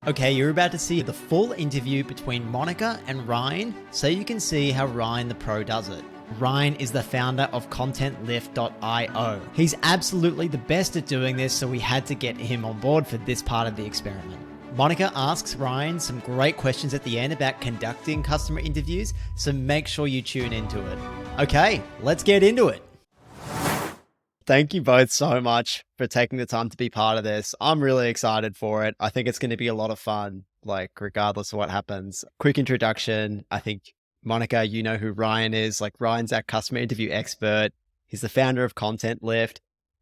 Okay, you're about to see the full interview between Monica and Ryan, so you can see how Ryan the Pro does it. Ryan is the founder of ContentLift.io. He's absolutely the best at doing this, so we had to get him on board for this part of the experiment. Monica asks Ryan some great questions at the end about conducting customer interviews, so make sure you tune into it. Okay, let's get into it. Thank you both so much for taking the time to be part of this. I'm really excited for it. I think it's going to be a lot of fun, like regardless of what happens. Quick introduction. I think Monica, you know who Ryan is. Like Ryan's our customer interview expert. He's the founder of Content Lift,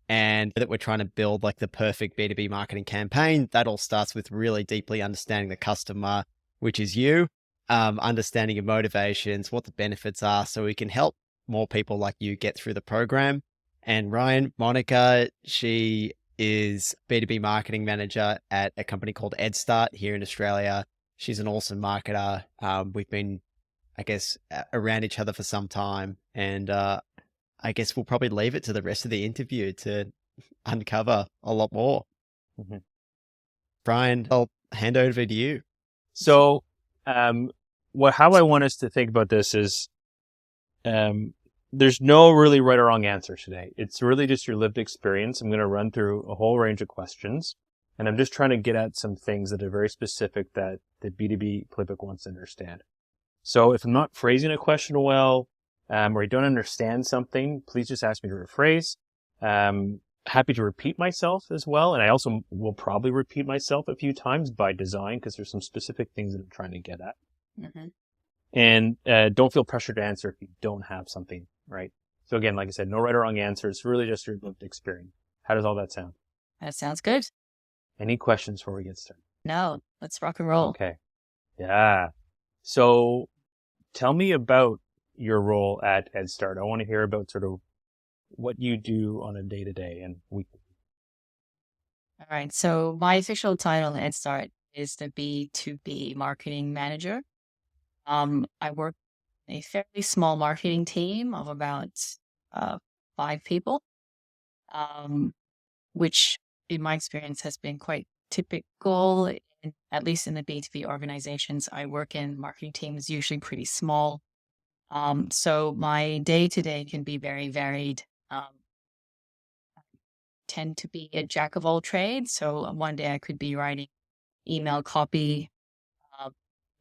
and that we're trying to build like the perfect B2B marketing campaign. That all starts with really deeply understanding the customer, which is you, understanding your motivations, what the benefits are, so we can help more people like you get through the program. And Ryan, Monica, she is B2B marketing manager at a company called EdStart here in Australia. She's an awesome marketer. We've been, I guess, around each other for some time. And I guess we'll probably leave it to the rest of the interview to uncover a lot more. Mm-hmm. Ryan, I'll hand over to you. So how I want us to think about this is there's no really right or wrong answer today. It's really just your lived experience. I'm going to run through a whole range of questions, and I'm just trying to get at some things that are very specific that the B2B playbook wants to understand. So if I'm not phrasing a question well, or I don't understand something, please just ask me to rephrase. Happy to repeat myself as well. And I also will probably repeat myself a few times by design because there's some specific things that I'm trying to get at. Mm-hmm. And don't feel pressure to answer if you don't have something, right? So again, like I said, no right or wrong answer. It's really just your lived experience. How does all that sound? That sounds good. Any questions before we get started? No, let's rock and roll. Okay. Yeah. So tell me about your role at EdStart. I want to hear about sort of what you do on a day-to-day and weekly. All right. So my official title at EdStart is the B2B Marketing Manager. I work in a fairly small marketing team of about 5 people, which in my experience has been quite typical, at least in the B2B organizations I work in. Marketing team is usually pretty small. So my day-to-day can be very varied. I tend to be a jack of all trades. So one day I could be writing email copy.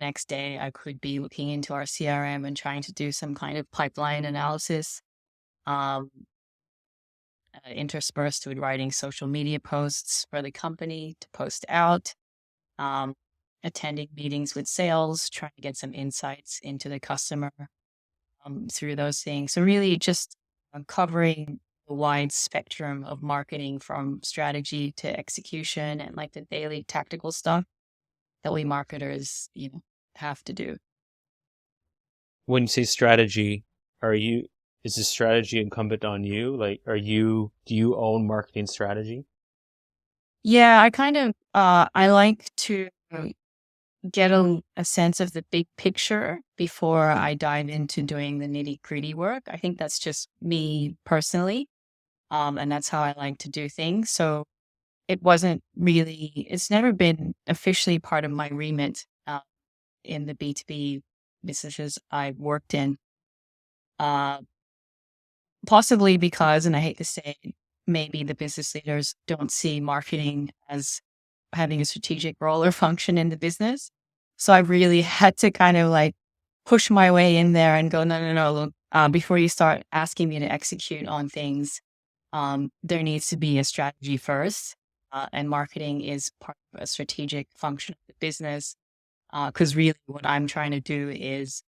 Next day I could be looking into our CRM and trying to do some kind of pipeline analysis. Interspersed with writing social media posts for the company to post out. Attending meetings with sales, trying to get some insights into the customer. Through those things. So really just covering the wide spectrum of marketing from strategy to execution and like the daily tactical stuff that we marketers, have to do. When you say strategy, is the strategy incumbent on you? Like, do you own marketing strategy? Yeah, I kind of, I like to get a sense of the big picture before I dive into doing the nitty-gritty work. I think that's just me personally, and that's how I like to do things. So it's never been officially part of my remit in the B2B businesses I've worked in. Possibly because, and I hate to say it, maybe the business leaders don't see marketing as having a strategic role or function in the business. So I really had to kind of like push my way in there and go, no, look, before you start asking me to execute on things, there needs to be a strategy first. And marketing is part of a strategic function of the business. Because really what I'm trying to do is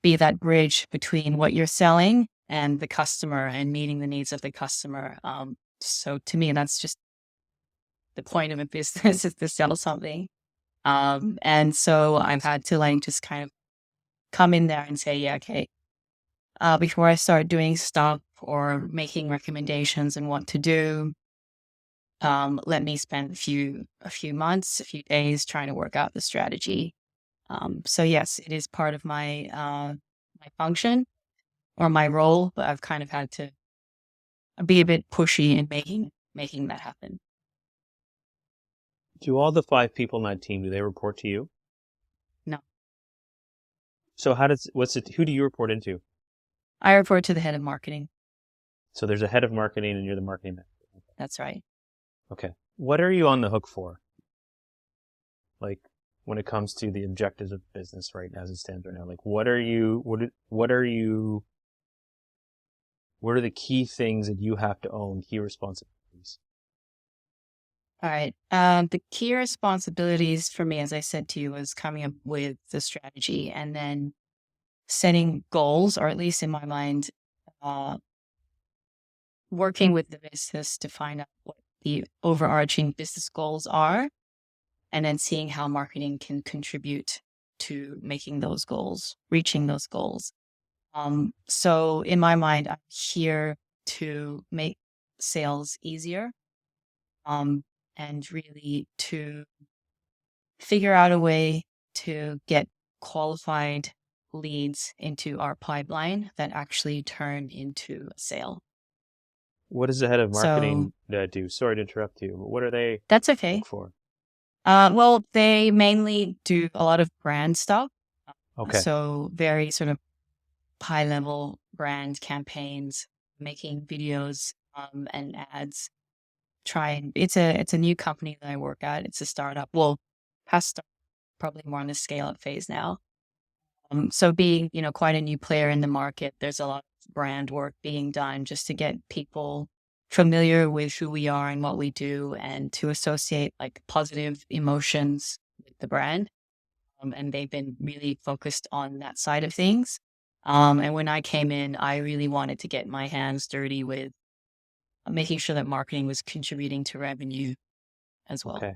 be that bridge between what you're selling and the customer and meeting the needs of the customer. So to me, that's just the point of a business is to sell something. And so I've had to like just kind of come in there and say, yeah, okay, before I start doing stuff or making recommendations and what to do, let me spend a few months, a few days trying to work out the strategy. So yes, it is part of my my function or my role, but I've kind of had to be a bit pushy in making that happen. Do all the 5 people in that team, do they report to you? No, So who do you report into? I report to the head of marketing. So there's a head of marketing and you're the marketing manager. That's right. Okay. What are you on the hook for? Like when it comes to the objectives of business right now as it stands right now, like what are the key things that you have to own, key responsibilities? All right. The key responsibilities for me, as I said to you, was coming up with the strategy and then setting goals, or at least in my mind, uh, working with the business to find out what the overarching business goals are, and then seeing how marketing can contribute to making those goals, reaching those goals. So in my mind, I'm here to make sales easier, um, and really to figure out a way to get qualified leads into our pipeline that actually turn into a sale. What does the head of So marketing do? Sorry to interrupt you, but what are they that's okay. look for? Well, they mainly do a lot of brand stuff. Okay. So very sort of high level brand campaigns, making videos and ads. It's a new company that I work at. It's a startup. Well, past start, probably more on the scale up phase now. So being, quite a new player in the market, there's a lot of brand work being done just to get people familiar with who we are and what we do and to associate like positive emotions with the brand. And they've been really focused on that side of things. And when I came in, I really wanted to get my hands dirty with making sure that marketing was contributing to revenue as well. Okay.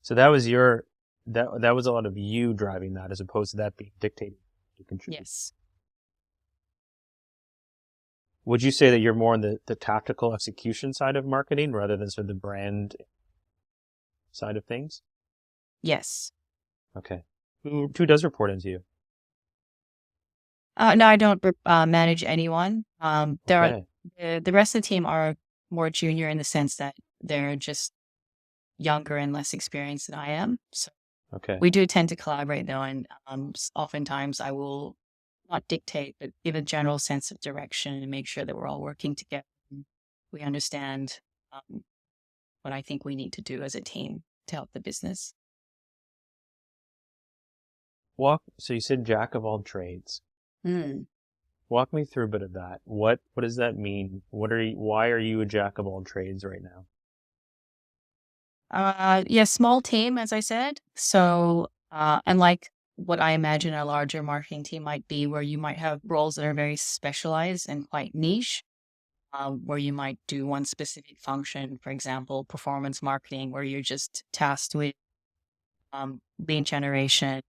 So that was that was a lot of you driving that as opposed to that being dictated to contribute. Yes. Would you say that you're more on the tactical execution side of marketing rather than sort of the brand side of things? Yes. Okay. Who does report into you? No, I don't manage anyone. Okay. The rest of the team are more junior in the sense that they're just younger and less experienced than I am. So Okay. we do tend to collaborate though, and oftentimes I will not dictate, but give a general sense of direction and make sure that we're all working together. And we understand what I think we need to do as a team to help the business. So you said jack of all trades. Hmm. Walk me through a bit of that. What does that mean? Why are you a jack of all trades right now? Yeah, small team, as I said. So, unlike what I imagine a larger marketing team might be, where you might have roles that are very specialized and quite niche, where you might do one specific function, for example, performance marketing, where you're just tasked with lead generation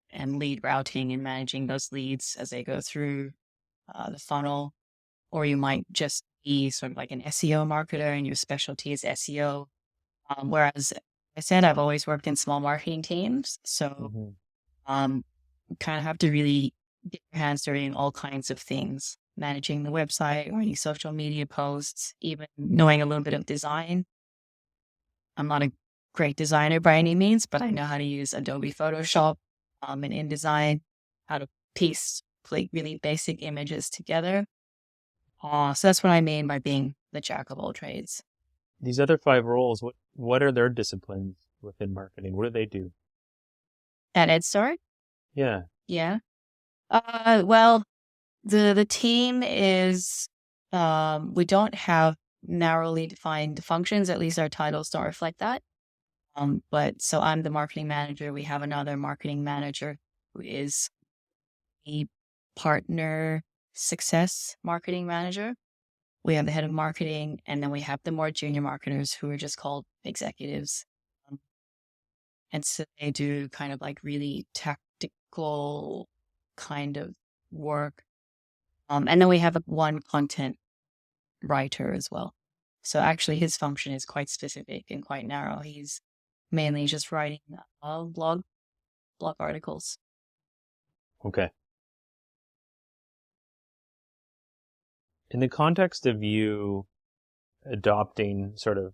and lead routing and managing those leads as they go through the funnel. Or you might just be sort of like an SEO marketer and your specialty is SEO. Whereas I said, I've always worked in small marketing teams. So Mm-hmm. you kind of have to really get your hands dirty in all kinds of things, managing the website, writing social media posts, even knowing a little bit of design. I'm not a great designer by any means, but I know how to use Adobe Photoshop and InDesign, how to piece like really basic images together. So that's what I mean by being the jack of all trades. These other 5 roles, what are their disciplines within marketing? What do they do? At EdStart? Yeah. Yeah. Well, the team is we don't have narrowly defined functions, at least our titles don't reflect that. But so I'm the marketing manager. We have another marketing manager who is the partner success marketing manager. We have the head of marketing, and then we have the more junior marketers who are just called executives. Um, and so they do kind of like really tactical kind of work. And then we have one content writer as well. So actually his function is quite specific and quite narrow. He's mainly just writing blog articles. Okay. In the context of you adopting sort of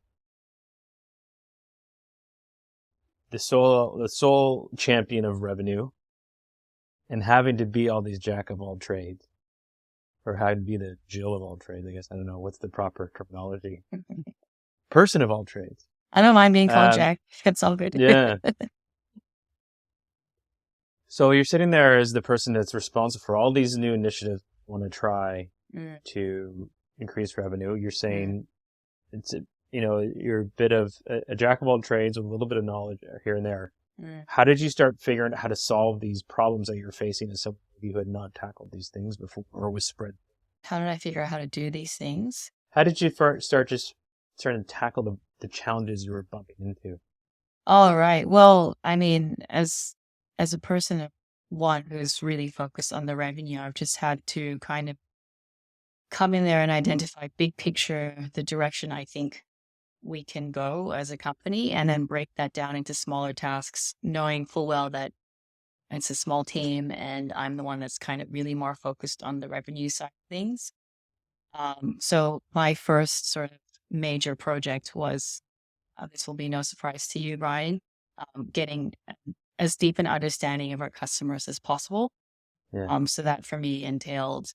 the sole champion of revenue and having to be all these jack of all trades, or having to be the Jill of all trades, I guess. I don't know. What's the proper terminology? Person of all trades. I don't mind being called Jack. It's all good. Yeah. So you're sitting there as the person that's responsible for all these new initiatives you want to try to increase revenue. You're saying you're a bit of a jack of all trades with a little bit of knowledge here and there. How did you start figuring out how to solve these problems that you're facing as someone who had not tackled these things before or was spread? How did I figure out how to do these things? How did you start starting to tackle the challenges you were bumping into? All right. Well, I mean, as a person of one who's really focused on the revenue, I've just had to kind of come in there and identify big picture, the direction I think we can go as a company, and then break that down into smaller tasks, knowing full well that it's a small team and I'm the one that's kind of really more focused on the revenue side of things. So my first sort of major project was, this will be no surprise to you, Ryan, getting as deep an understanding of our customers as possible. Yeah. So that for me entailed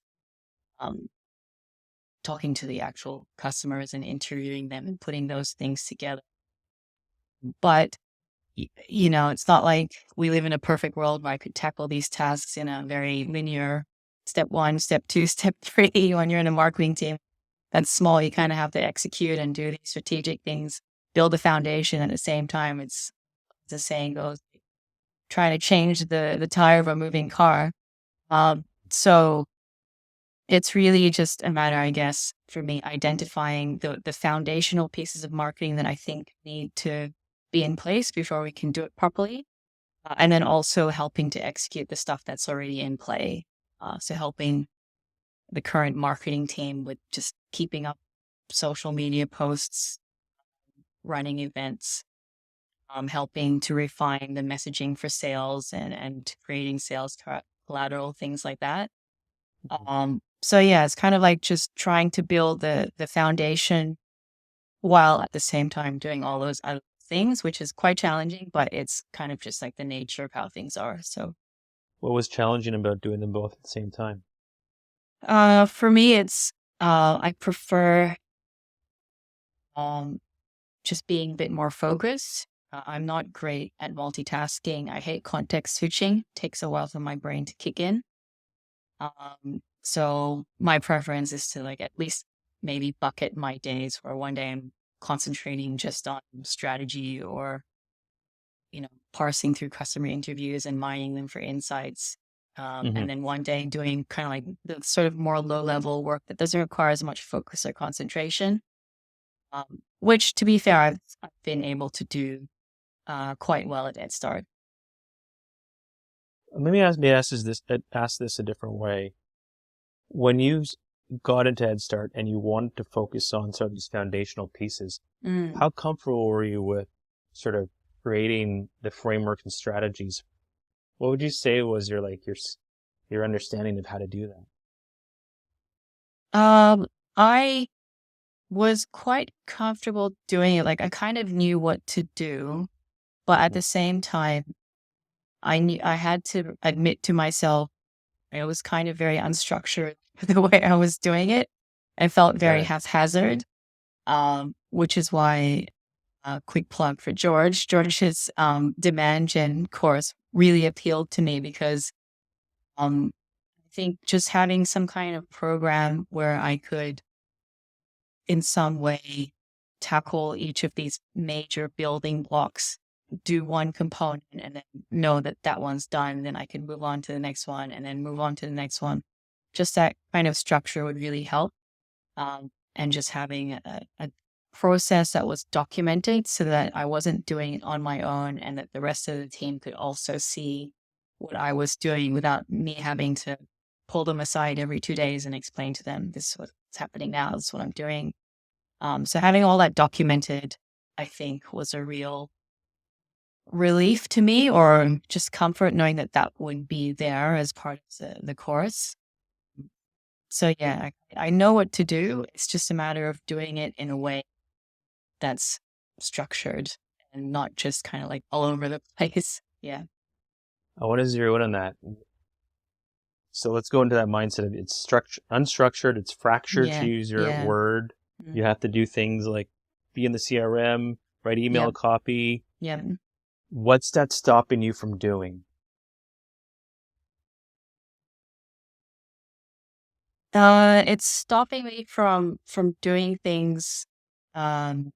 talking to the actual customers and interviewing them and putting those things together. But, it's not like we live in a perfect world where I could tackle these tasks in a very linear step 1, step 2, step 3. When you're in a marketing team that's small, you kind of have to execute and do these strategic things, build a foundation. At the same time, it's the saying goes, trying to change the tire of a moving car. So it's really just a matter, I guess, for me, identifying the foundational pieces of marketing that I think need to be in place before we can do it properly. And then also helping to execute the stuff that's already in play. So helping the current marketing team with just keeping up social media posts, running events, helping to refine the messaging for sales and creating sales collateral, things like that. So yeah, it's kind of like just trying to build the foundation while at the same time doing all those other things, which is quite challenging, but it's kind of just like the nature of how things are. So what was challenging about doing them both at the same time? for me, it's I prefer just being a bit more focused. I'm not great at multitasking. I hate context switching. It takes a while for my brain to kick in. So my preference is to like at least maybe bucket my days where one day I'm concentrating just on strategy or, parsing through customer interviews and mining them for insights. And then one day doing kind of like the sort of more low level work that doesn't require as much focus or concentration, which to be fair, I've been able to do quite well at Head Start. Let me ask this a different way. When you got into Head Start and you wanted to focus on sort of these foundational pieces, how comfortable were you with sort of creating the framework and strategies? What would you say was your understanding of how to do that? I was quite comfortable doing it. Like I kind of knew what to do, but at the same time, I knew I had to admit to myself I was kind of very unstructured the way I was doing it. I felt very haphazard, which is why quick plug for George. George's demand gen course really appealed to me because I think just having some kind of program where I could in some way tackle each of these major building blocks, do one component and then know that that one's done. Then I can move on to the next one and then move on to the next one. Just that kind of structure would really help. And just having a process that was documented so that I wasn't doing it on my own and that the rest of the team could also see what I was doing without me having to pull them aside every 2 days and explain to them, this is what's happening now, this is what I'm doing. So having all that documented, I think, was a real relief to me, or just comfort knowing that that would be there as part of the course. So yeah, I know what to do. It's just a matter of doing it in a way that's structured and not just kind of like all over the place. Yeah. I want to zero in on that. So let's go into that mindset of it's unstructured, it's fractured, to Yeah. use your Yeah. word. You have to do things like be in the CRM, write email Yep. copy. Yep. What's that stopping you from doing? It's stopping me from doing things um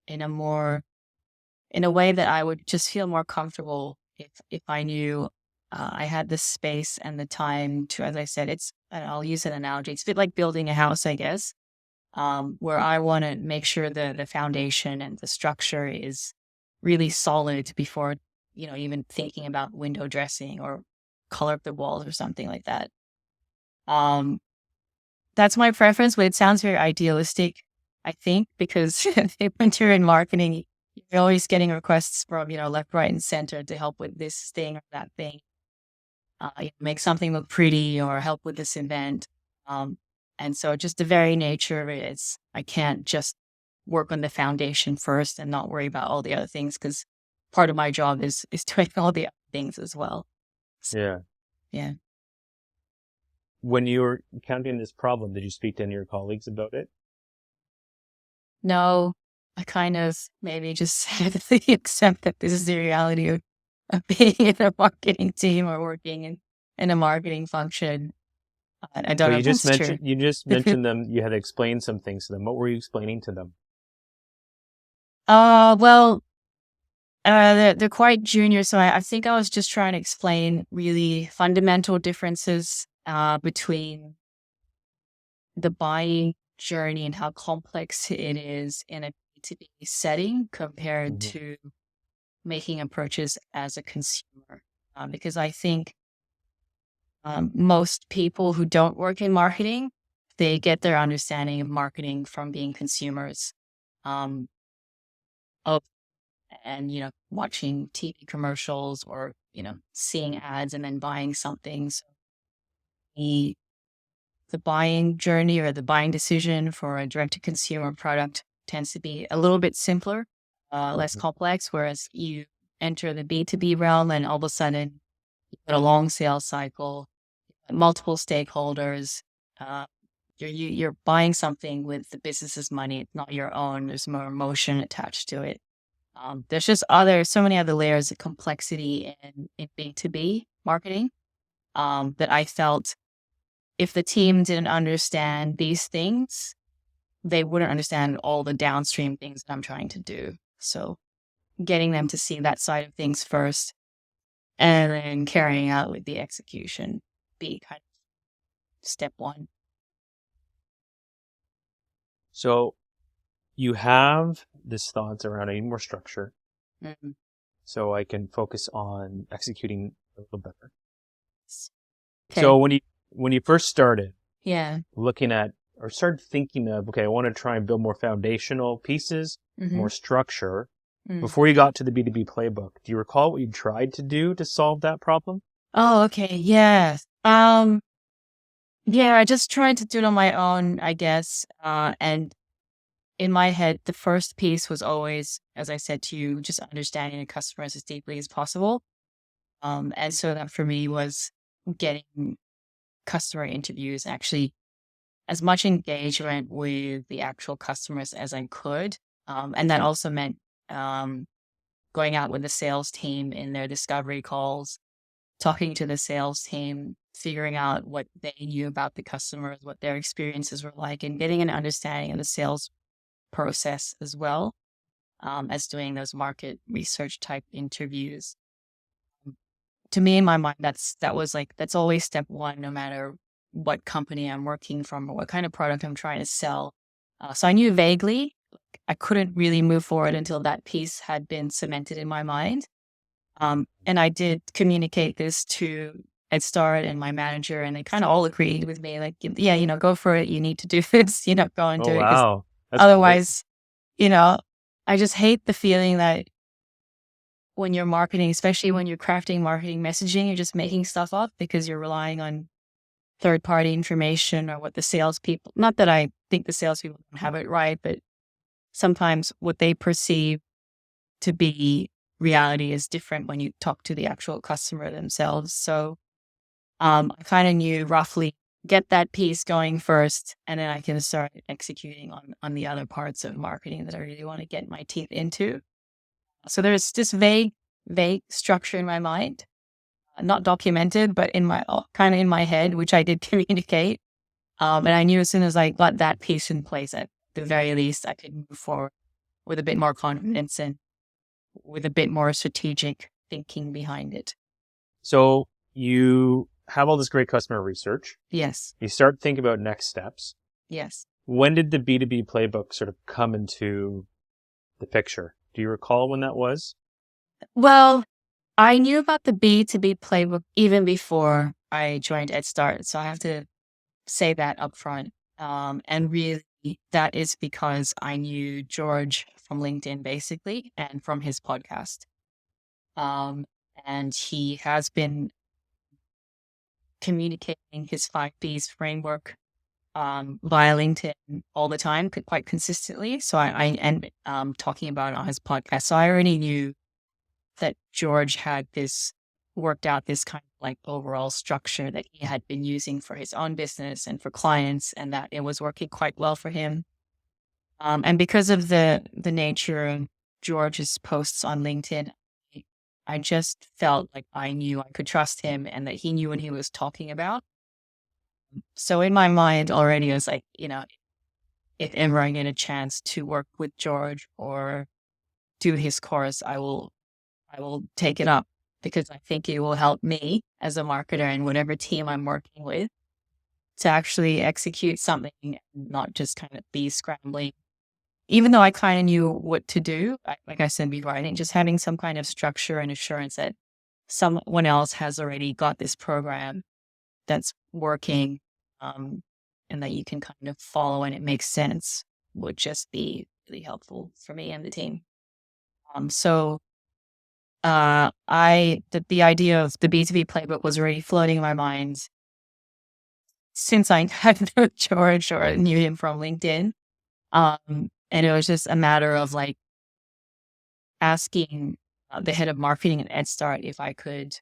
in a way that I would just feel more comfortable if I knew I had the space and the time to, as I said, and I'll use an analogy. It's a bit like building a house, I guess, where I want to make sure the foundation and the structure is really solid before, even thinking about window dressing or color of the walls or something like that. Um, that's my preference, but it sounds very idealistic, I think, because when you're in marketing, you're always getting requests from, left, right, and center to help with this thing or that thing, make something look pretty or help with this event. And so just the very nature of it is I can't just work on the foundation first and not worry about all the other things, because part of my job is doing all the other things as well. So, Yeah. yeah. When you were encountering this problem, did you speak to any of your colleagues about it? No, I kind of maybe just had to accept that this is the reality of being in a marketing team or working in a marketing function. I don't But know if that's true. you just mentioned them. You had to explain some things to them. What were you explaining to them? Well, they're quite junior, so I think I was just trying to explain really fundamental differences between the buying journey and how complex it is in a B2B setting compared to making a purchase as a consumer. Because I think most people who don't work in marketing, they get their understanding of marketing from being consumers um, of and watching TV commercials or seeing ads and then buying something. So the buying journey or the buying decision for a direct to consumer product tends to be a little bit simpler, less complex. Whereas you enter the B2B realm and all of a sudden you've got a long sales cycle, multiple stakeholders. Uh, you're buying something with the business's money. It's not your own. There's more emotion attached to it. There's just so many other layers of complexity in B2B marketing that I felt if the team didn't understand these things, they wouldn't understand all the downstream things that I'm trying to do. So getting them to see that side of things first and then carrying out with the execution be kind of step one. So you have this thoughts around I need more structure, so I can focus on executing a little better. Okay. So when you first started Yeah. looking at or started thinking of, okay, I want to try and build more foundational pieces, more structure, before you got to the B2B playbook, do you recall what you tried to do to solve that problem? Oh, okay. Yeah. Yeah, I just tried to do it on my own, I guess. And in my head, the first piece was always, as I said to you, just understanding the customers as deeply as possible. And so that for me was getting customer interviews, actually as much engagement with the actual customers as I could. And that also meant going out with the sales team in their discovery calls, talking to the sales team, figuring out what they knew about the customers, what their experiences were like, and getting an understanding of the sales process as well as doing those market research type interviews. To me, in my mind, that's always step one, no matter what company I'm working from or what kind of product I'm trying to sell. So I knew vaguely I couldn't really move forward until that piece had been cemented in my mind. And I did communicate this to Ed Start and my manager, and they kind of all agreed with me, like, yeah, go for it. You need to do this, go and Oh, do it. 'Cause wow. That's great. otherwise, I just hate the feeling that when you're marketing, especially when you're crafting marketing messaging, you're just making stuff up because you're relying on third-party information or what the salespeople, not that I think the salespeople don't have it right, but sometimes what they perceive to be reality is different when you talk to the actual customer themselves. So I kind of knew roughly get that piece going first, and then I can start executing on the other parts of marketing that I really want to get my teeth into. So there's this vague structure in my mind, not documented, but in my kind of in my head, which I did communicate. And I knew as soon as I got that piece in place, at the very least, I could move forward with a bit more confidence and with a bit more strategic thinking behind it. So you have all this great customer research. Yes. You start thinking about next steps. Yes. When did the B2B playbook sort of come into the picture? Do you recall when that was? Well, I knew about the B2B playbook even before I joined EdStart. So I have to say that up front. And really, that is because I knew George from LinkedIn, basically, and from his podcast. And he has been communicating his 5Ps framework via LinkedIn all the time, quite consistently. So I and talking about it on his podcast. So I already knew that George had worked out this kind of like overall structure that he had been using for his own business and for clients, and that it was working quite well for him. And because of the nature of George's posts on LinkedIn, I just felt like I knew I could trust him and that he knew what he was talking about. So in my mind already, I was like, if ever I get a chance to work with George or do his course, I will take it up, because I think it will help me as a marketer and whatever team I'm working with to actually execute something and not just kind of be scrambling. Even though I kind of knew what to do, like I said before, I think just having some kind of structure and assurance that someone else has already got this program that's working, and that you can kind of follow and it makes sense would just be really helpful for me and the team. So the idea of the B2B playbook was already floating in my mind since I had known George or knew him from LinkedIn. And it was just a matter of like asking the head of marketing at EdStart if I could,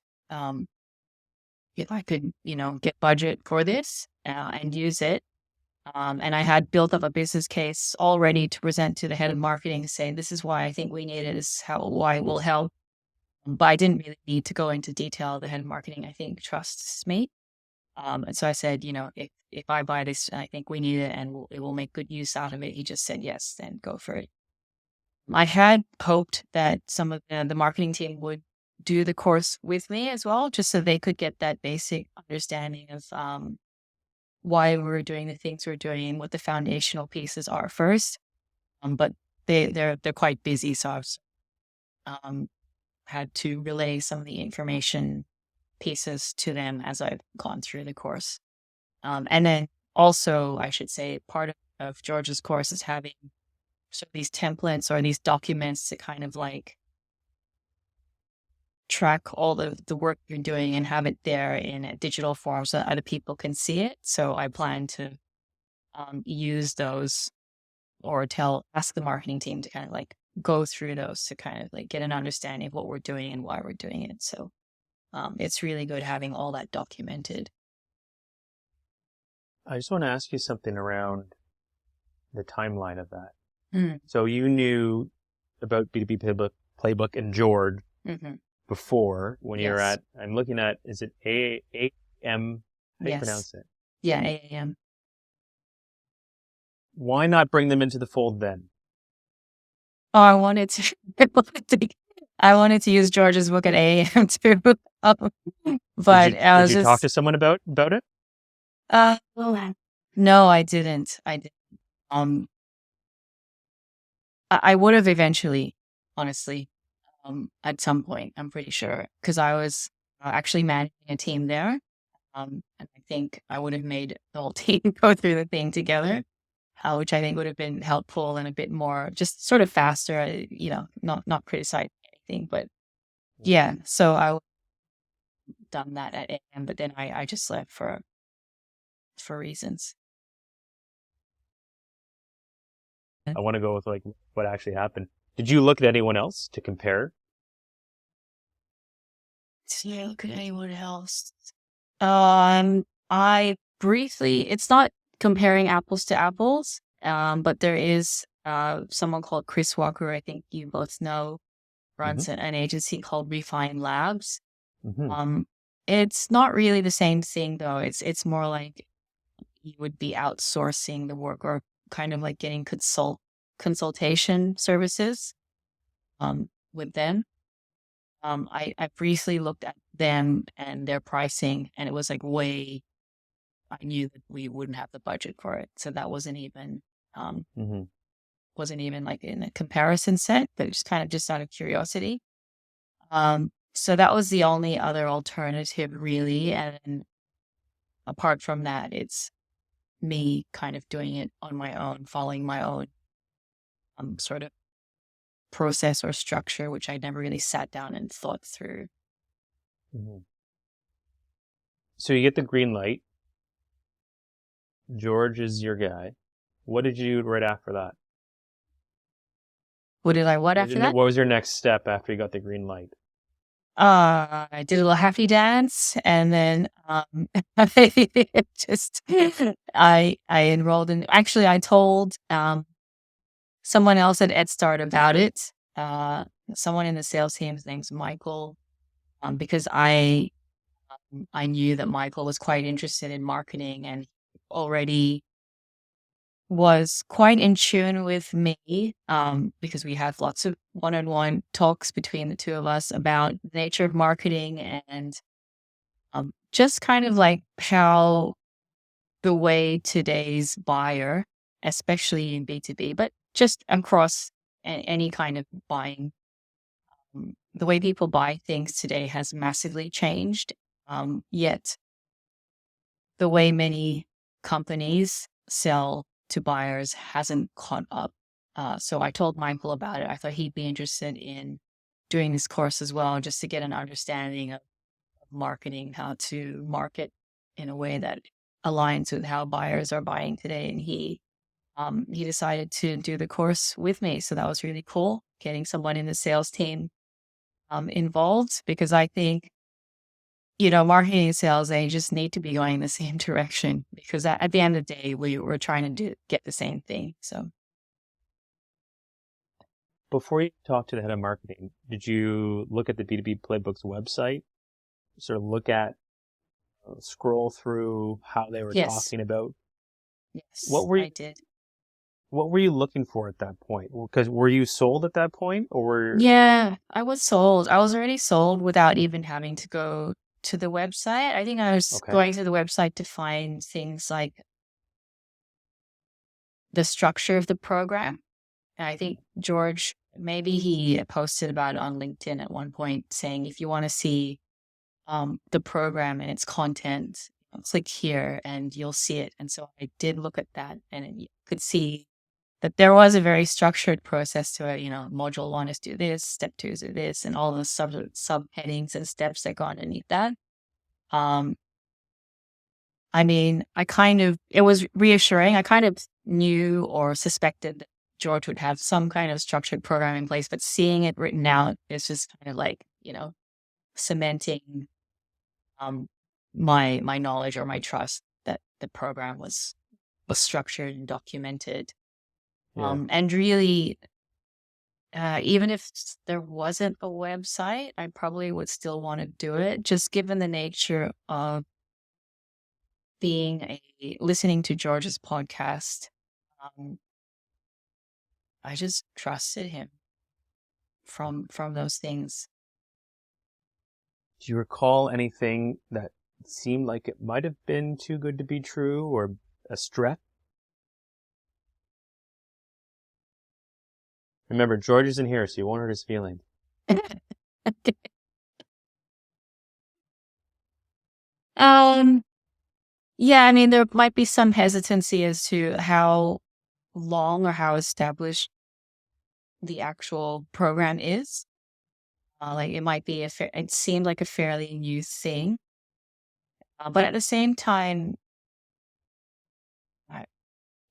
get budget for this and use it. And I had built up a business case all ready to present to the head of marketing, saying this is why I think we need it, this is why it will help. But I didn't really need to go into detail. The head of marketing, I think, trusts me. And so I said, if I buy this, I think we need it and it will make good use out of it. He just said, yes, then go for it. I had hoped that some of the marketing team would do the course with me as well, just so they could get that basic understanding of why we're doing the things we're doing and what the foundational pieces are first. But they're quite busy, so I've had to relay some of the information pieces to them as I've gone through the course. And then also, I should say, part of George's course is having sort of these templates or these documents to kind of like track all the work you're doing and have it there in a digital form so that other people can see it. So I plan to use those or ask the marketing team to kind of like go through those to kind of like get an understanding of what we're doing and why we're doing it. So it's really good having all that documented. I just want to ask you something around the timeline of that. Mm. So you knew about B2B playbook and George before when you're Yes. I'm looking at, is it AAM? How do you Yes. pronounce it? Yeah, AAM. Why not bring them into the fold then? Oh, I wanted to use George's book at AAM too. But I was Did you talk just to someone about it? no, I didn't. Um I would have eventually, honestly, at some point, I'm pretty sure, because I was actually managing a team there. And I think I would have made the whole team go through the thing together, which I think would have been helpful and a bit more just sort of faster, not criticizing anything, but yeah. So I would have done that at AM, but then I just left for reasons. I want to go with like what actually happened. Did you look at anyone else to compare? Did I look at anyone else? I briefly, it's not comparing apples to apples, but there is someone called Chris Walker, I think you both know, Mm-hmm. runs an agency called Refine Labs. Mm-hmm. It's not really the same thing though. It's more like you would be outsourcing the work or kind of like getting consultation services with them. I briefly looked at them and their pricing, and it was like I knew that we wouldn't have the budget for it. So that um, Mm-hmm. wasn't even like in a comparison set, but just kind of just out of curiosity. So that was the only other alternative really. And apart from that, it's me kind of doing it on my own, following my own sort of process or structure, which I never really sat down and thought through. Mm-hmm. So you get the green light. George is your guy. What did you do right after that? What after that? What was your next step after you got the green light? I did a little happy dance, and then just I enrolled in. Actually, I told someone else at EdStart about it. Someone in the sales team, his name's Michael, because I knew that Michael was quite interested in marketing and already was quite in tune with me, because we had lots of one-on-one talks between the two of us about the nature of marketing and just kind of like how the way today's buyer, especially in B2B, but just across any kind of buying, the way people buy things today has massively changed. Yet the way many companies sell to buyers hasn't caught up. So I told Michael about it. I thought he'd be interested in doing this course as well, just to get an understanding of marketing, how to market in a way that aligns with how buyers are buying today. And he decided to do the course with me. So that was really cool, getting someone in the sales team involved, because I think, marketing and sales, they just need to be going in the same direction, because at the end of the day, we're trying to get the same thing. So Before you talk to the head of marketing, did you look at the B2B Playbook's website? Sort of look at, scroll through how they were yes, talking about? yes, I did. What were you looking for at that point? Because were you sold at that point, or Yeah, I was sold. I was already sold without even having to go to the website. I think I was okay? going to the website to find things like the structure of the program. And I think George, maybe he posted about it on LinkedIn at one point, saying if you want to see the program and its content, click here and you'll see it. And so I did look at that, and you could see that there was a very structured process to it. Module 1 is do this, step 2 is do this, and all the subheadings and steps that go underneath that. I mean, it was reassuring. I kind of knew or suspected that George would have some kind of structured program in place, but seeing it written out is just kind of like, cementing my knowledge or my trust that the program was structured and documented. Yeah. And really, even if there wasn't a website, I probably would still want to do it, just given the nature of listening to George's podcast. Um, I just trusted him from those things. Do you recall anything that seemed like it might have been too good to be true, or a stretch? Remember, George isn't here, so you won't hurt his feelings. um, yeah, I mean, there might be some hesitancy as to how long or how established the actual program is. Like it might be it seemed like a fairly new thing, but at the same time,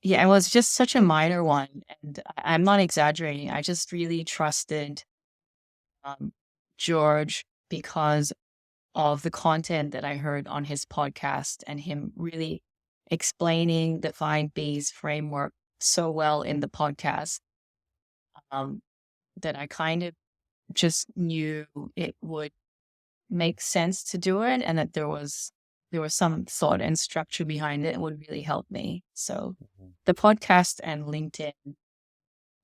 Yeah, it was just such a minor one. And I'm not exaggerating. I just really trusted George because of the content that I heard on his podcast and him really explaining the 5Bs framework so well in the podcast, um, that I kind of just knew it would make sense to do it, and that there was some thought and structure behind it would really help me. So the podcast and LinkedIn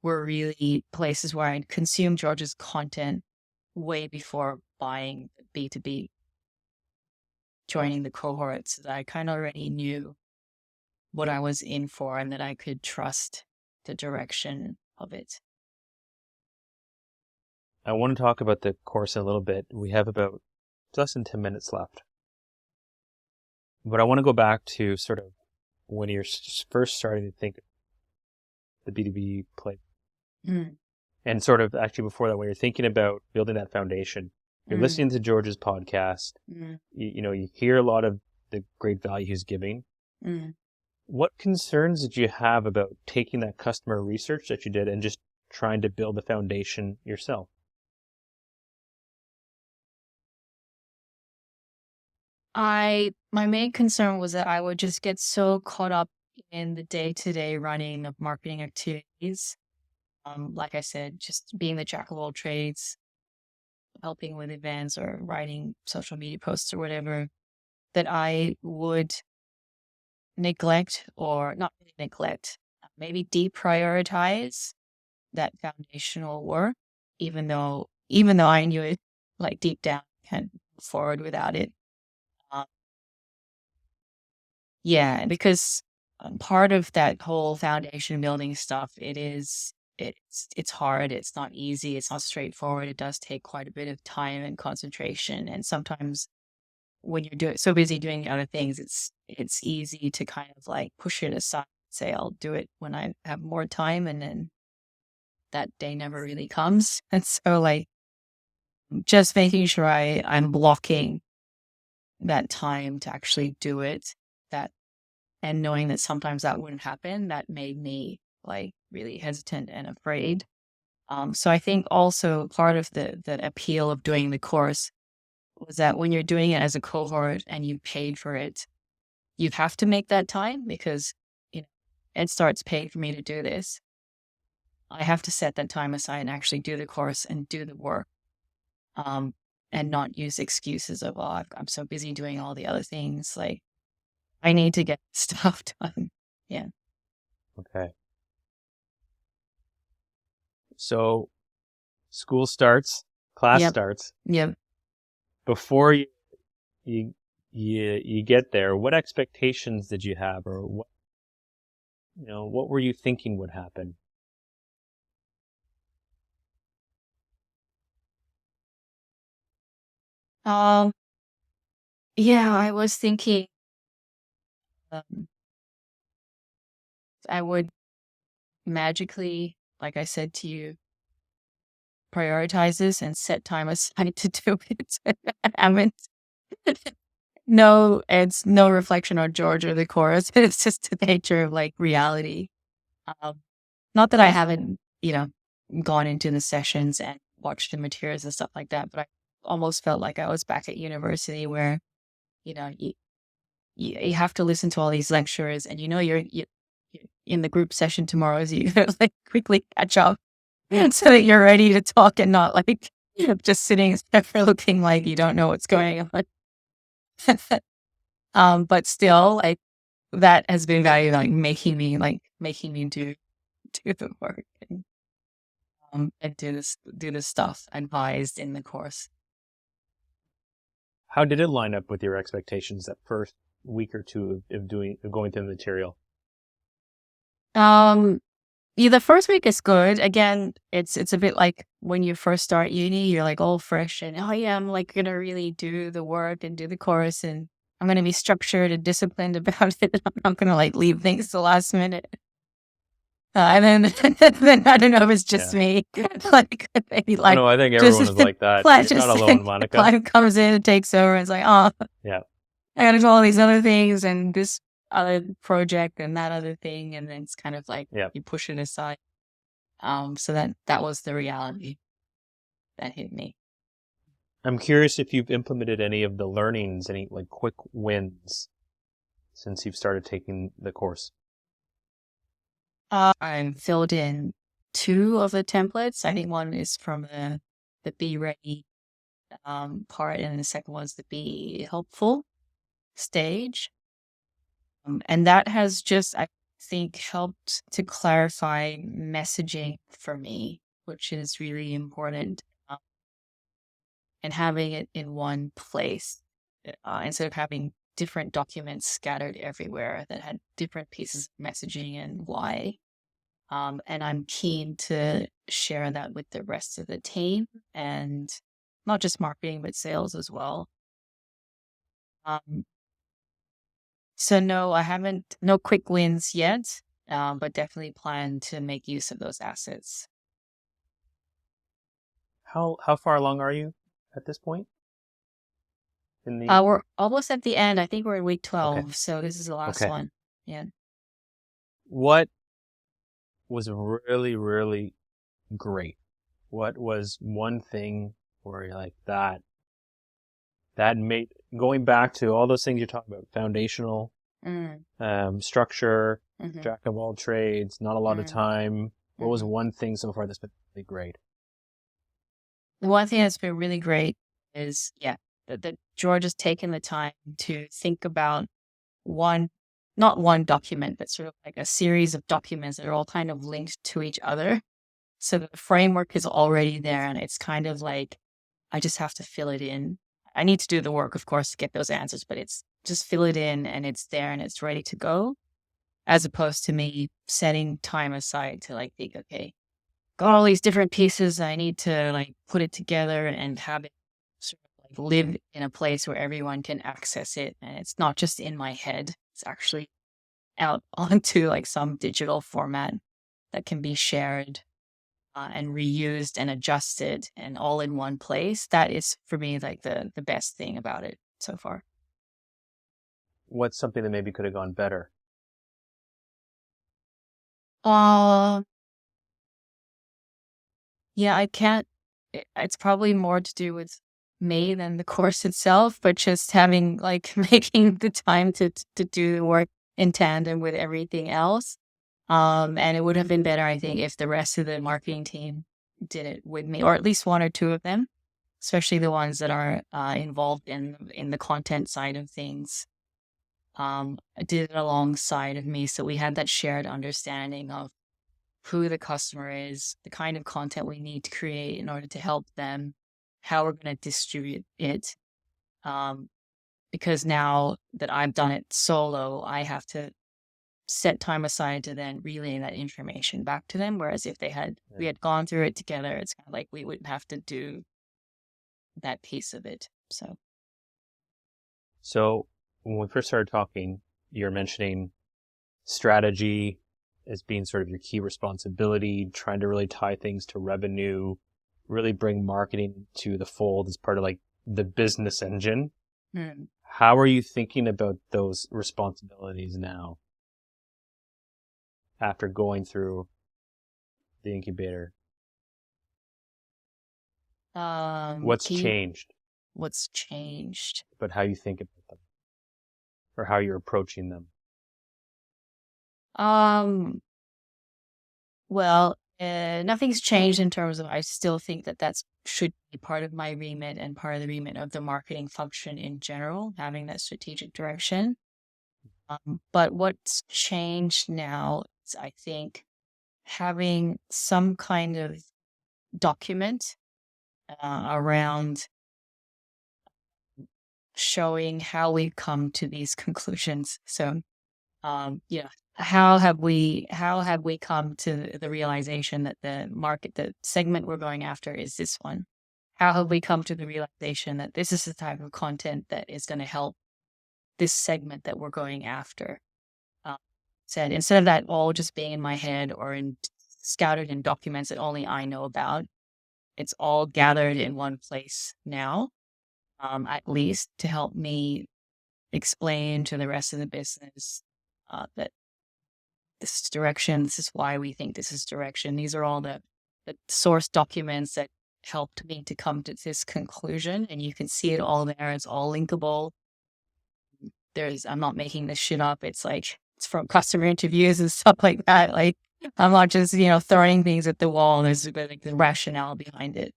were really places where I'd consume George's content way before buying B2B, joining the cohort, so that I kind of already knew what I was in for and that I could trust the direction of it. I want to talk about the course in a little bit. We have about less than 10 minutes left. But I want to go back to sort of when you're first starting to think the B2B play. And sort of actually before that, when you're thinking about building that foundation, you're listening to George's podcast, you hear a lot of the great value he's giving. What concerns did you have about taking that customer research that you did and just trying to build a foundation yourself? My main concern was that I would just get so caught up in the day-to-day running of marketing activities. Like I said, just being the jack of all trades, helping with events or writing social media posts or whatever, that I would neglect, or not really neglect, maybe deprioritize that foundational work, even though I knew it, like deep down, can't move forward without it. Yeah, because part of that whole foundation building stuff, it's hard. It's not easy. It's not straightforward. It does take quite a bit of time and concentration. And sometimes when you're so busy doing other things, it's easy to kind of like push it aside, say I'll do it when I have more time, and then that day never really comes. And so like just making sure I'm blocking that time to actually do it, and knowing that sometimes that wouldn't happen, that made me like really hesitant and afraid. So I think also part of the appeal of doing the course was that when you're doing it as a cohort and you paid for it, you have to make that time, because Ed Start's paid for me to do this. I have to set that time aside and actually do the course and do the work, and not use excuses of, oh, I'm so busy doing all the other things. Like, I need to get stuff done. Yeah. Okay. So school starts, class starts. Yep. Before you get there, what expectations did you have, or what were you thinking would happen? Yeah, I was thinking I would magically, like I said to you, prioritize this and set time aside to do it. I haven't. No, it's no reflection on George or the chorus. It's just the nature of like reality. Not that I haven't, gone into the sessions and watched the materials and stuff like that, but I almost felt like I was back at university where, you have to listen to all these lectures, and you're in the group session tomorrow, so you gotta like quickly catch up so that you're ready to talk and not like just sitting there looking like you don't know what's going on. But still, like, that has been valuable, like making me do the work and do this stuff advised in the course. How did it line up with your expectations that first week or two of going through the material? Yeah, the first week is good. Again, it's a bit like when you first start uni, you're like all fresh and, oh yeah, I'm like gonna really do the work and do the course, and I'm gonna be structured and disciplined about it. I'm not gonna like leave things to the last minute. And then I don't know if it's just me. Like maybe like no, I think everyone is like that. You're not alone, Monica. Life comes in and takes over, and it's like, oh yeah, I gotta do all these other things, and this other project and that other thing, and then it's kind of like Yeah. you push it aside. So that was the reality that hit me. I'm curious if you've implemented any of the learnings, any like quick wins since you've started taking the course. I filled in 2 of the templates. I think one is from the Be Ready part, and the second one's the Be Helpful stage. And that has just, I think, helped to clarify messaging for me, which is really important. And having it in one place instead of having different documents scattered everywhere that had different pieces of messaging and why. And I'm keen to share that with the rest of the team, and not just marketing, but sales as well. So no, I haven't, no quick wins yet, but definitely plan to make use of those assets. How far along are you at this point? We're almost at the end. I think we're in week 12, so this is the last Okay. one. Yeah. What was really, really great? What was one thing where you're like that made, going back to all those things you're talking about, foundational, structure, Mhm. jack of all trades, not a lot of time. What was Mhm. one thing so far that's been really great? The one thing that's been really great is, that George has taken the time to think about not one document, but sort of like a series of documents that are all kind of linked to each other. So the framework is already there, and it's kind of like, I just have to fill it in. I need to do the work, of course, to get those answers, but it's just fill it in and it's there and it's ready to go, as opposed to me setting time aside to like think, okay, got all these different pieces. I need to like put it together and have it sort of like live in a place where everyone can access it. And it's not just in my head. It's actually out onto like some digital format that can be shared and reused and adjusted and all in one place. That is for me like the best thing about it so far. What's something that maybe could have gone better? Uh yeah, I can't. It's probably more to do with me than the course itself, but just having like making the time to do the work in tandem with everything else. And it would have been better, I think, if the rest of the marketing team did it with me, or at least 1 or 2 of them, especially the ones that are involved in the content side of things. Did it alongside of me, so we had that shared understanding of who the customer is, the kind of content we need to create in order to help them, how we're going to distribute it. Because now that I've done it solo, I have to set time aside to then relay that information back to them. Whereas if we had gone through it together, it's kind of like we wouldn't have to do that piece of it. So when we first started talking, you're mentioning strategy as being sort of your key responsibility, trying to really tie things to revenue, really bring marketing to the fold as part of like the business engine. How are you thinking about those responsibilities now after going through the incubator? What's changed? What's changed? But how you think about them or how you're approaching them? Well, nothing's changed in terms of, I still think that should be part of my remit and part of the remit of the marketing function in general, having that strategic direction. But what's changed now is, I think, having some kind of document around showing how we come to these conclusions. So, how have we come to the realization that the segment we're going after is this one? How have we come to the realization that this is the type of content that is going to help this segment that we're going after? Said, instead of that all just being in my head or scouted in documents that only I know about, it's all gathered in one place now, at least to help me explain to the rest of the business that this is direction, this is why we think this is direction. These are all the source documents that helped me to come to this conclusion. And you can see it all there. It's all linkable. I'm not making this shit up. It's like, it's from customer interviews and stuff like that. Like, I'm not just, throwing things at the wall. There's like the rationale behind it.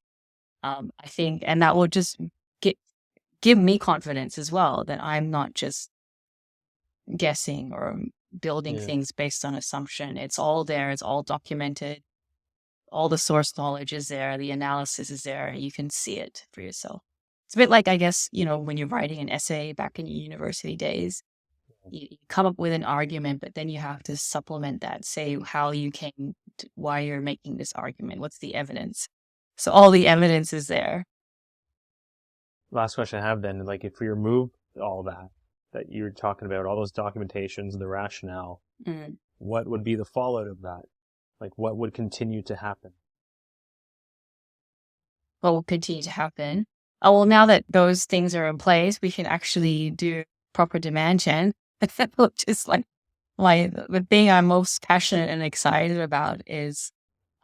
I think, and that will just give me confidence as well that I'm not just guessing or building things based on assumption. It's all there. It's all documented. All the source knowledge is there. The analysis is there. You can see it for yourself. It's a bit like, I guess, when you're writing an essay back in your university days, you come up with an argument, but then you have to supplement that, say how you came to why you're making this argument. What's the evidence? So all the evidence is there. Last question I have then, like if we remove all that you're talking about, all those documentations, the rationale, what would be the fallout of that? Like what would continue to happen? What will continue to happen? Oh, well, now that those things are in place, we can actually do proper demand gen, which is like the thing I'm most passionate and excited about is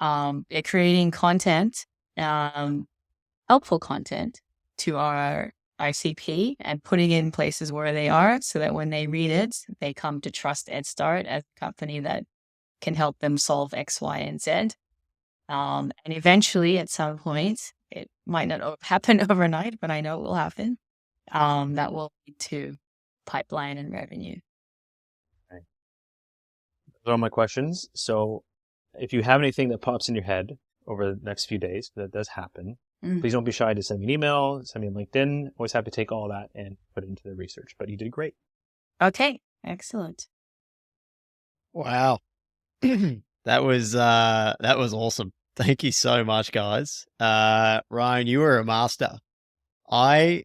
creating content, helpful content to our ICP and putting it in places where they are so that when they read it, they come to trust EdStart as a company that can help them solve X, Y, and Z. And eventually, at some point, it might not happen overnight, but I know it will happen. That will lead to pipeline and revenue. Okay. Those are all my questions. So if you have anything that pops in your head over the next few days, that does happen, please don't be shy to send me an email, send me on LinkedIn. Always happy to take all that and put it into the research. But you did great. Okay, excellent. Wow. That was awesome. Thank you so much, guys. Ryan, you were a master. I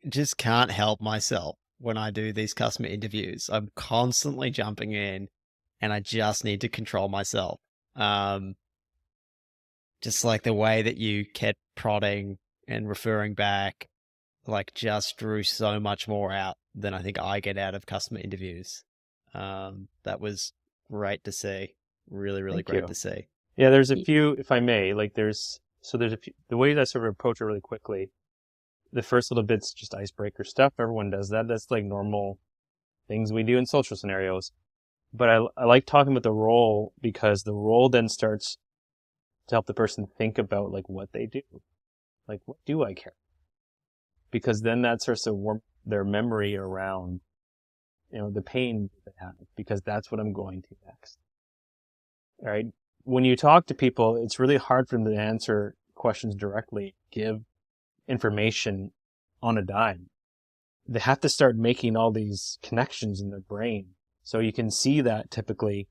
just can't help myself when I do these customer interviews. I'm constantly jumping in and I just need to control myself. Just like the way that you kept prodding and referring back, like just drew so much more out than I think I get out of customer interviews. That was great to see. Really, really great to see. Yeah, there's a few, if I may, like there's a few, the way I sort of approach it really quickly, the first little bit's just icebreaker stuff. Everyone does that. That's like normal things we do in social scenarios. But I like talking about the role because the role then starts to help the person think about like what they do. Like, what do I care? Because then that starts to warm their memory around, the pain they have, because that's what I'm going to next. All right. When you talk to people, it's really hard for them to answer questions directly, give information on a dime. They have to start making all these connections in their brain. So you can see that typically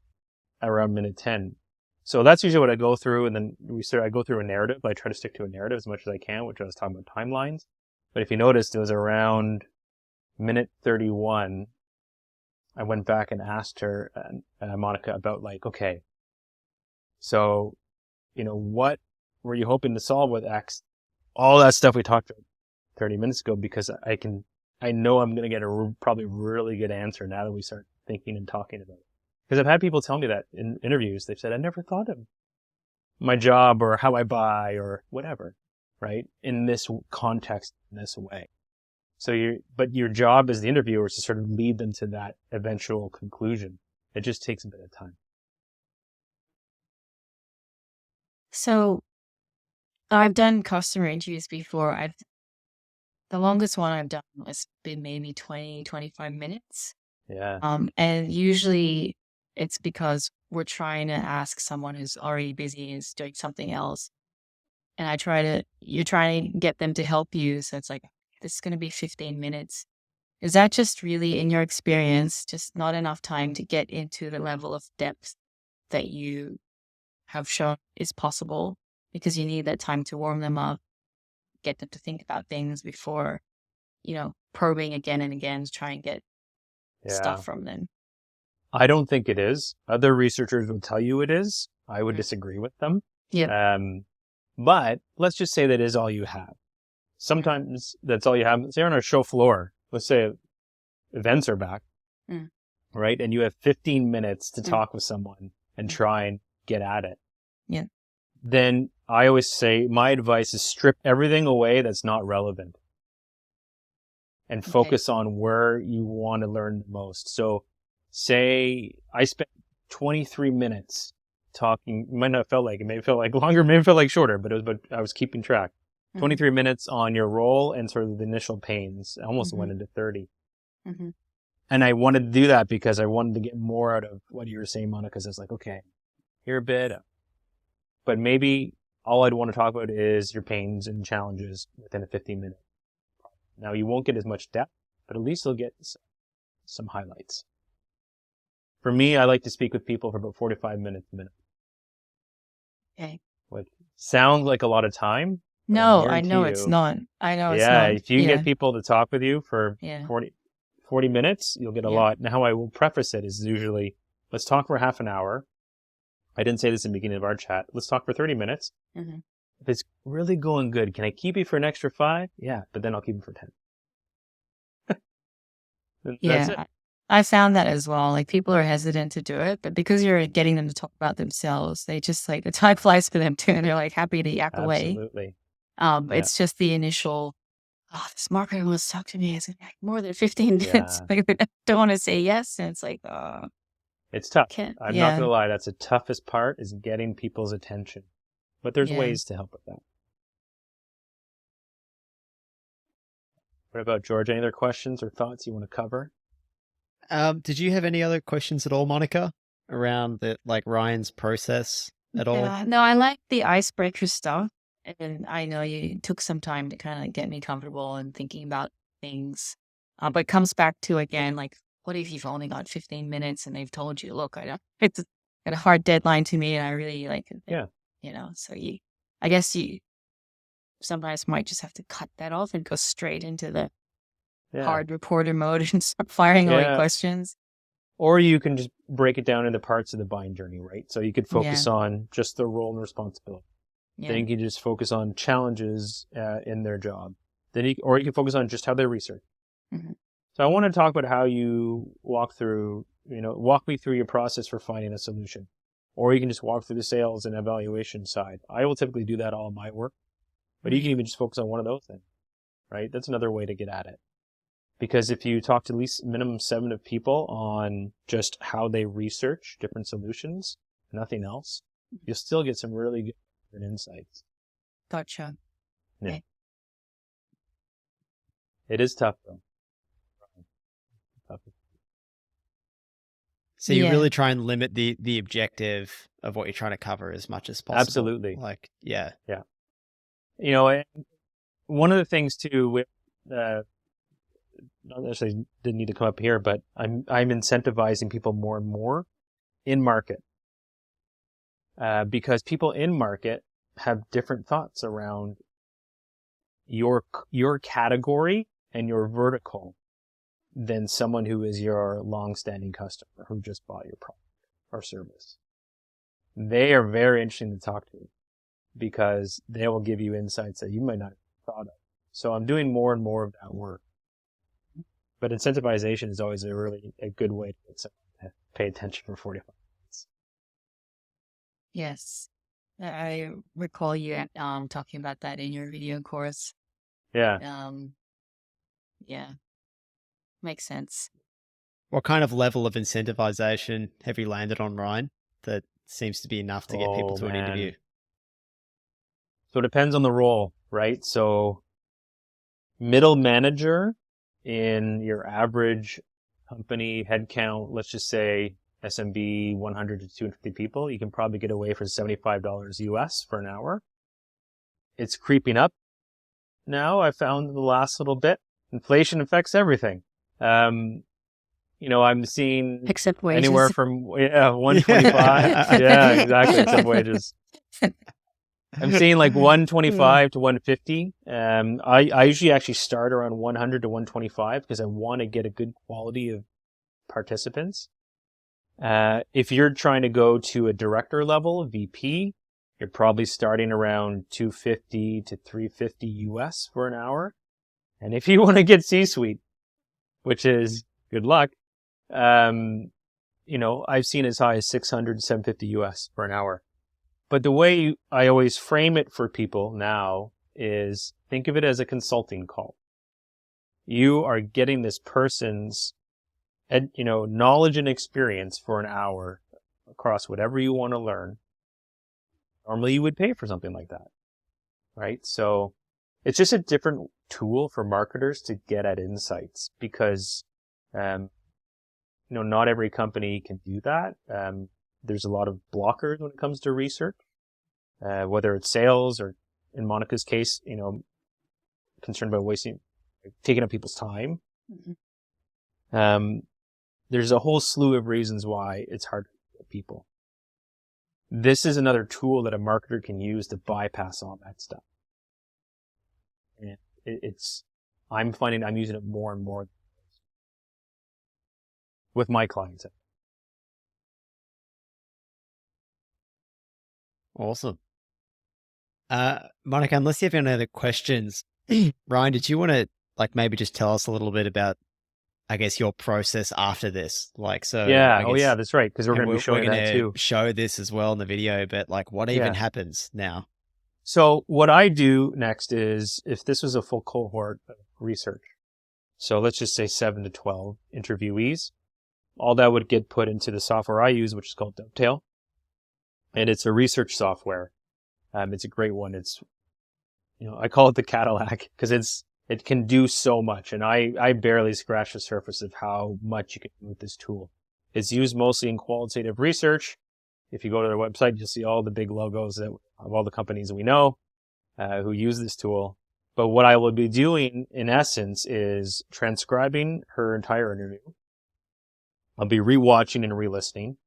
around minute 10. So that's usually what I go through. And then I go through a narrative. I try to stick to a narrative as much as I can, which I was talking about timelines. But if you noticed, it was around minute 31. I went back and asked her, Monica, about like, okay, so, what were you hoping to solve with X? All that stuff we talked about 30 minutes ago, because I know I'm going to get a probably really good answer now that we start thinking and talking about it. Because I've had people tell me that in interviews. They've said, I never thought of my job or how I buy or whatever, right? In this context, in this way. So but your job as the interviewer is to sort of lead them to that eventual conclusion. It just takes a bit of time. So I've done customer interviews before. The longest one I've done has been maybe 20, 25 minutes. Yeah. And usually it's because we're trying to ask someone who's already busy, is doing something else. And you're trying to get them to help you. So it's like, this is going to be 15 minutes. Is that just really, in your experience, just not enough time to get into the level of depth that you have shown is possible? Because you need that time to warm them up, get them to think about things before, probing again and again to try and get stuff from them. I don't think it is. Other researchers will tell you it is. I would disagree with them. Yeah. But let's just say that is all you have. Sometimes that's all you have. Say on our show floor, let's say events are back. right? And you have 15 minutes to talk with someone and try and get at it. Yeah. Then I always say my advice is strip everything away that's not relevant and focus on where you want to learn the most. So say I spent 23 minutes talking, it might not feel like it, may feel like longer, maybe feel like shorter, but I was keeping track. 23 minutes on your role and sort of the initial pains. I almost went into 30. And I wanted to do that because I wanted to get more out of what you were saying, Monica, because I was like, okay, here a bit, but maybe all I'd want to talk about is your pains and challenges within a 15-minute. Now, you won't get as much depth, but at least you'll get some highlights. For me, I like to speak with people for about 45 minutes a minute. Okay. Which sounds like a lot of time. No, I know it's not. I know it's not. Yeah, if you can get people to talk with you for 40 minutes, you'll get a lot. Now, how I will preface it is usually, let's talk for half an hour. I didn't say this in the beginning of our chat. Let's talk for 30 minutes. If it's really going good, can I keep you for an extra 5? Yeah, but then I'll keep you for 10. That's it. I found that as well. Like, people are hesitant to do it, but because you're getting them to talk about themselves, they just like, the time flies for them too, and they're like happy to yak away. Absolutely. It's just the initial, this marketer wants to talk to me. It's like more than 15 minutes. Like, they don't want to say yes. And it's like, it's tough. I'm not going to lie. That's the toughest part, is getting people's attention. But there's ways to help with that. What about George? Any other questions or thoughts you want to cover? Did you have any other questions at all, Monica, around Ryan's process at all? No, I like the icebreaker stuff. And I know you took some time to kind of get me comfortable and thinking about things. But it comes back to, again, like, what if you've only got 15 minutes and they've told you, look, it's got a hard deadline to me and I really like it. So I guess you sometimes might just have to cut that off and go straight into the hard reporter mode and start firing away questions. Or you can just break it down into parts of the buying journey, right? So you could focus on just the role and responsibility. Then you can just focus on challenges in their job. Or you can focus on just how they research. So I want to talk about how you walk me through your process for finding a solution. Or you can just walk through the sales and evaluation side. I will typically do that all in my work, but you can even just focus on one of those things, right? That's another way to get at it. Because if you talk to at least minimum 7 of people on just how they research different solutions, nothing else, you'll still get some really good insights. Gotcha. Yeah. Okay. It is tough, though. So you really try and limit the objective of what you're trying to cover as much as possible. Absolutely. Yeah. One of the things too, with not necessarily didn't need to come up here, but I'm incentivizing people more and more in market, because people in market have different thoughts around your category and your vertical than someone who is your long-standing customer who just bought your product or service. They are very interesting to talk to because they will give you insights that you might not have thought of. So I'm doing more and more of that work. But incentivization is always a good way to get someone to pay attention for 45 minutes. Yes. I recall you talking about that in your video course. Yeah. Yeah. Makes sense. What kind of level of incentivization have you landed on, Ryan, that seems to be enough to get people to an interview? So it depends on the role, right? So middle manager in your average company headcount, let's just say SMB 100 to 250 people, you can probably get away for $75 US for an hour. It's creeping up now. I found in the last little bit, inflation affects everything. I'm seeing except wages. Anywhere from 125. Yeah, exactly. Except wages. I'm seeing like 125 to 150. I usually actually start around 100 to 125 because I want to get a good quality of participants. If you're trying to go to a director level, VP, you're probably starting around 250 to 350 US for an hour. And if you want to get C-suite, which is good luck, I've seen as high as 600 to 750 US for an hour. But the way I always frame it for people now is think of it as a consulting call. You are getting this person's knowledge and experience for an hour across whatever you want to learn. Normally you would pay for something like that, right? So it's just a different tool for marketers to get at insights because, not every company can do that. There's a lot of blockers when it comes to research, whether it's sales or in Monica's case, concerned about taking up people's time. Mm-hmm. There's a whole slew of reasons why it's hard to get people. This is another tool that a marketer can use to bypass all that stuff. And I'm finding I'm using it more and more with my clients. Awesome. Monica, unless you have any other questions, Ryan, did you want to maybe just tell us a little bit about, I guess, your process after this? Yeah. That's right. Because we're going to be showing that too. Show this as well in the video, but what even happens now? So what I do next is, if this was a full cohort of research, so let's just say 7 to 12 interviewees, all that would get put into the software I use, which is called Dovetail. And it's a research software. It's a great one. It's, I call it the Cadillac because it can do so much. And I barely scratch the surface of how much you can do with this tool. It's used mostly in qualitative research. If you go to their website, you'll see all the big logos of all the companies we know who use this tool. But what I will be doing, in essence, is transcribing her entire interview. I'll be rewatching and re-listening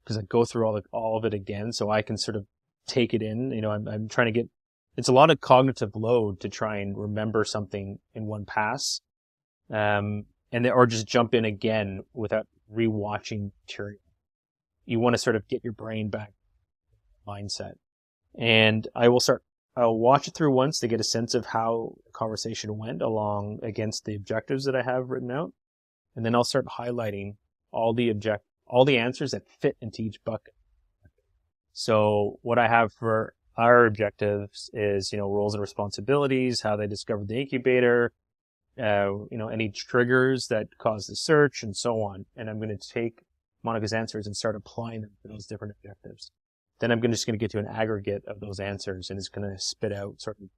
because I go through all of it again, so I can sort of take it in. I'm trying to it's a lot of cognitive load to try and remember something in one pass, or just jump in again without rewatching material. You want to sort of get your brain back mindset. And I'll watch it through once to get a sense of how the conversation went along against the objectives that I have written out. And then I'll start highlighting all the answers that fit into each bucket. So what I have for our objectives is, roles and responsibilities, how they discovered the incubator, any triggers that cause the search and so on. And I'm going to take Monica's answers and start applying them to those different objectives. Then I'm just going to get to an aggregate of those answers, and it's going to spit out sort of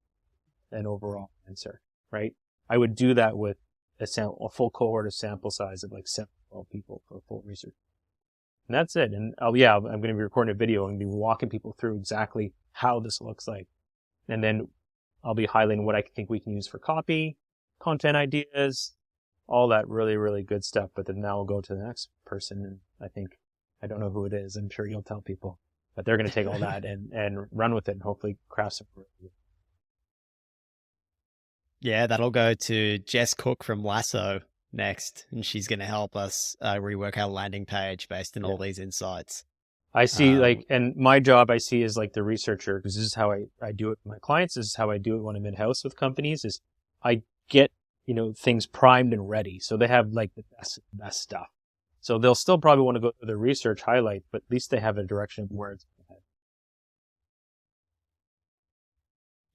an overall answer, right? I would do that with a full cohort of sample size of 7 or 12 people for full research. And that's it. And I'm going to be recording a video and be walking people through exactly how this looks like. And then I'll be highlighting what I think we can use for copy, content ideas, all that really, really good stuff. But then now we'll go to the next person. And I don't know who it is. I'm sure you'll tell people, but they're going to take all that and run with it and hopefully craft some. Yeah, that'll go to Jess Cook from Lasso next, and she's going to help us rework our landing page based on all these insights. I see, and my job I see is the researcher, because this is how I do it with my clients. This is how I do it when I'm in-house with companies, is I get, things primed and ready. So they have the best stuff. So they'll still probably want to go through the research highlight, but at least they have a direction of where it's headed.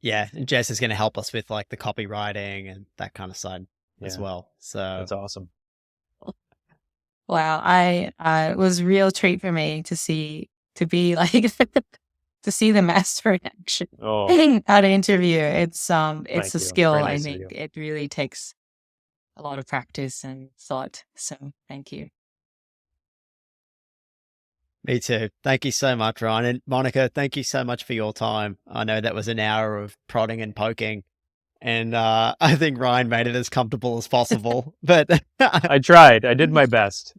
Yeah, and Jess is going to help us with the copywriting and that kind of side as well. So that's awesome. Wow, it was a real treat for me to see to see the master in action at an interview. It's a skill. I think it really takes a lot of practice and thought. So thank you. Me too. Thank you so much, Ryan. And Monica, thank you so much for your time. I know that was an hour of prodding and poking. And I think Ryan made it as comfortable as possible. But I tried. I did my best.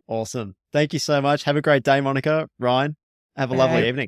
Awesome. Thank you so much. Have a great day, Monica. Ryan, have a lovely evening.